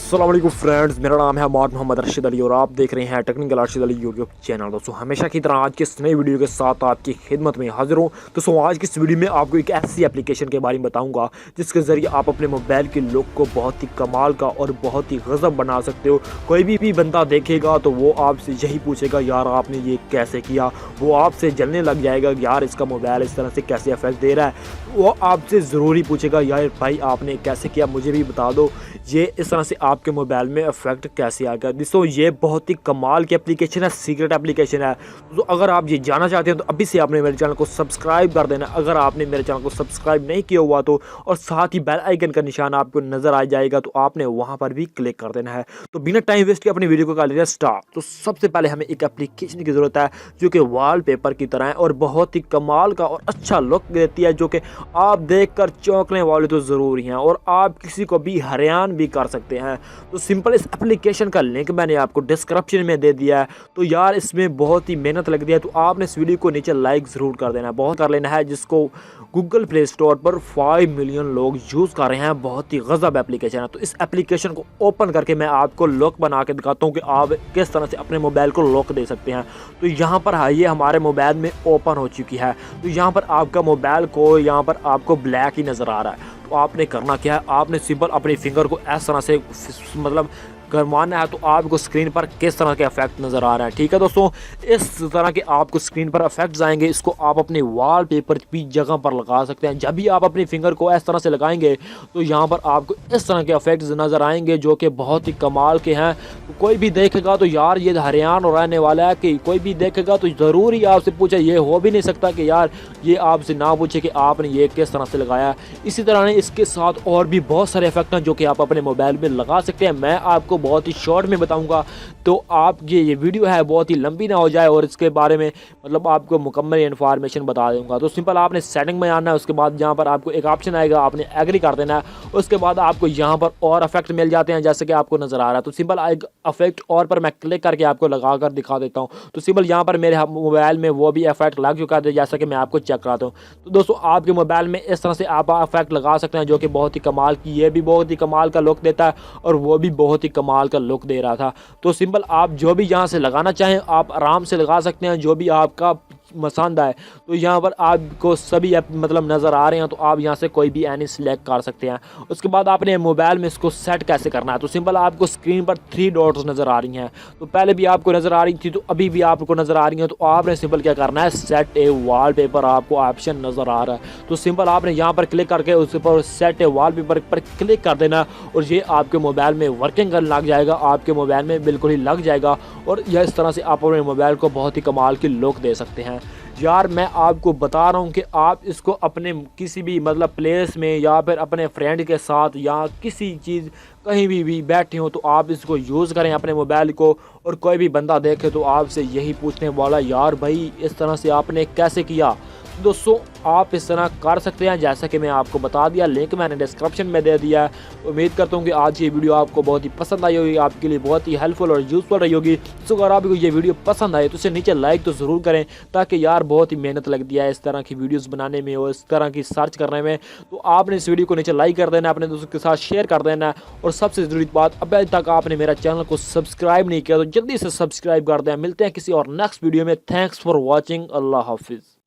अस्सलाम वालेकुम फ्रेंड्स, मेरा नाम है मोहम्मद रशीद अली और आप देख रहे हैं technical Arshad Ali YouTube channel. दोस्तों हमेशा की तरह आज के इस नई वीडियो के साथ आपकी खिदमत में हाजिर हूँ। दोस्तों आज की इस वीडियो में आपको एक ऐसी एप्लीकेशन के बारे में बताऊंगा जिसके ज़रिए आप अपने मोबाइल के लुक को बहुत ही कमाल का और बहुत ही गज़ब बना सकते हो। कोई भी बंदा देखेगा तो वो आपसे यही पूछेगा यार आपने ये कैसे किया। वो आपसे जलने लग जाएगा यार इसका मोबाइल इस तरह से कैसे इफेक्ट दे रहा है। वो आपसे ज़रूरी पूछेगा यार भाई आपने कैसे किया, मुझे भी बता दो ये इस तरह से आपके मोबाइल में इफेक्ट कैसे आ गया। दोस्तों ये बहुत ही कमाल की एप्लीकेशन है, सीक्रेट एप्लीकेशन है। तो अगर आप ये जानना चाहते हैं तो अभी से आपने मेरे चैनल को सब्सक्राइब कर देना अगर आपने मेरे चैनल को सब्सक्राइब नहीं किया हुआ तो, और साथ ही बेल आइकन का निशान आपको नज़र आ जाएगा तो आपने वहाँ पर भी क्लिक कर देना है। तो बिना टाइम वेस्ट के अपनी वीडियो को कर लिया स्टार्ट। तो सबसे पहले हमें एक एप्लीकेशन की ज़रूरत है जो कि वॉलपेपर की तरह है और बहुत ही कमाल का और अच्छा लुक देती है, जो कि आप देखकर चौंकने वाले तो ज़रूर हैं और आप किसी को भी हैरान भी कर सकते हैं। तो सिंपल इस एप्लीकेशन का लिंक मैंने आपको डिस्क्रिप्शन में दे दिया है। तो यार इसमें बहुत ही मेहनत लग रही है, तो आपने इस वीडियो को नीचे लाइक ज़रूर कर देना है, बहुत कर लेना है, जिसको गूगल प्ले स्टोर पर 5 मिलियन लोग यूज़ कर रहे हैं। बहुत ही गजब एप्लीकेशन है। तो इस एप्लीकेशन को ओपन करके मैं आपको लुक बना के दिखाता हूँ कि आप किस तरह से अपने मोबाइल को लुक दे सकते हैं। तो यहाँ पर ये हमारे मोबाइल में ओपन हो चुकी है। तो यहाँ पर आपका मोबाइल को यहाँ पर आपको ब्लैक ही नज़र आ रहा है। तो आपने करना क्या है, आपने सिंपल अपनी फिंगर को इस तरह से मतलब करवाना है। तो आपको स्क्रीन पर किस तरह के इफेक्ट नज़र आ रहे हैं, ठीक है दोस्तों, इस तरह के आपको स्क्रीन पर इफेक्ट्स आएंगे। इसको आप अपने वॉलपेपर की जगह पर लगा सकते हैं। जब भी आप अपनी फिंगर को इस तरह से लगाएंगे तो यहाँ पर आपको इस तरह के इफेक्ट्स नज़र आएंगे जो कि बहुत ही कमाल के हैं। तो कोई भी देखेगा तो यार ये हैरान हो रहने वाला है कि कोई भी देखेगा तो ज़रूर ही आपसे पूछे, ये हो भी नहीं सकता कि यार ये आपसे ना पूछे कि आपने ये किस तरह से लगाया। इसी तरह इसके साथ और भी बहुत सारे इफेक्ट हैं जो कि आप अपने मोबाइल में लगा सकते हैं। मैं आपको बहुत ही शॉर्ट में बताऊंगा तो आप ये वीडियो है बहुत ही लंबी ना हो जाए और इसके बारे में मतलब आपको मुकम्मल इन्फॉर्मेशन बता दूंगा। तो सिंपल आपने सेटिंग में आना है, उसके बाद यहाँ पर आपको एक ऑप्शन आएगा, आपने एग्री कर देना है। उसके बाद आपको यहाँ पर और इफेक्ट मिल जाते हैं जैसे कि आपको नज़र आ रहा है। तो सिंपल एक इफेक्ट और पर मैं क्लिक करके आपको लगा कर दिखा देता हूँ। तो सिंपल यहाँ पर मेरे मोबाइल में वो भी इफेक्ट लग चुका है जैसा कि मैं आपको चेक कराता हूँ। तो दोस्तों आपके मोबाइल में इस तरह से आप इफेक्ट लगा सकते हैं जो कि बहुत ही कमाल की, ये भी बहुत ही कमाल का लुक देता है और वो भी बहुत ही कमाल का लुक दे रहा था। तो सिंपल आप जो भी यहाँ से लगाना चाहें आप आराम से लगा सकते हैं, जो भी आपका पसंद आए। तो यहाँ पर आपको सभी मतलब नज़र आ रहे हैं तो आप यहाँ से कोई भी एनी सिलेक्ट कर सकते हैं। उसके बाद आपने मोबाइल में इसको सेट कैसे करना है। तो सिंपल आपको स्क्रीन पर 3 डॉट्स नज़र आ रही हैं। तो पहले भी आपको नज़र आ रही थी तो अभी भी आपको नज़र आ रही हैं। तो आपने सिंपल क्या करना है, सेट ए वॉलपेपर आपको ऑप्शन नज़र आ रहा है। तो सिंपल आपने यहाँ पर क्लिक करके उसके ऊपर सेट ए वॉलपेपर पर क्लिक कर देना और ये आपके मोबाइल में वर्किंग करने लग जाएगा, आपके मोबाइल में बिल्कुल ही लग जाएगा और यह इस तरह से आप अपने मोबाइल को बहुत ही कमाल की लुक दे सकते हैं। यार मैं आपको बता रहा हूँ कि आप इसको अपने किसी भी मतलब प्लेस में या फिर अपने फ्रेंड के साथ या किसी चीज़ कहीं भी बैठे हो तो आप इसको यूज़ करें अपने मोबाइल को, और कोई भी बंदा देखे तो आपसे यही पूछने वाला यार भाई इस तरह से आपने कैसे किया। दोस्तों आप इस तरह कर सकते हैं जैसा कि मैं आपको बता दिया, लिंक मैंने डिस्क्रिप्शन में दे दिया है। उम्मीद करता हूँ कि आज ये वीडियो आपको बहुत ही पसंद आई होगी, आपके लिए बहुत ही हेल्पफुल और यूज़फुल रही होगी। तो अगर आपको ये वीडियो पसंद आए तो इसे नीचे लाइक तो ज़रूर करें, ताकि यार बहुत ही मेहनत लगती है इस तरह की वीडियोज़ बनाने में और इस तरह की सर्च करने में। तो आपने इस वीडियो को नीचे लाइक कर देना, अपने दोस्तों के साथ शेयर कर देना, और सबसे ज़रूरी बात अभी तक आपने मेरा चैनल को सब्सक्राइब नहीं किया तो जल्दी से सब्सक्राइब कर दें। मिलते हैं किसी और नेक्स्ट वीडियो में। Thanks for watching. अल्लाह हाफिज़।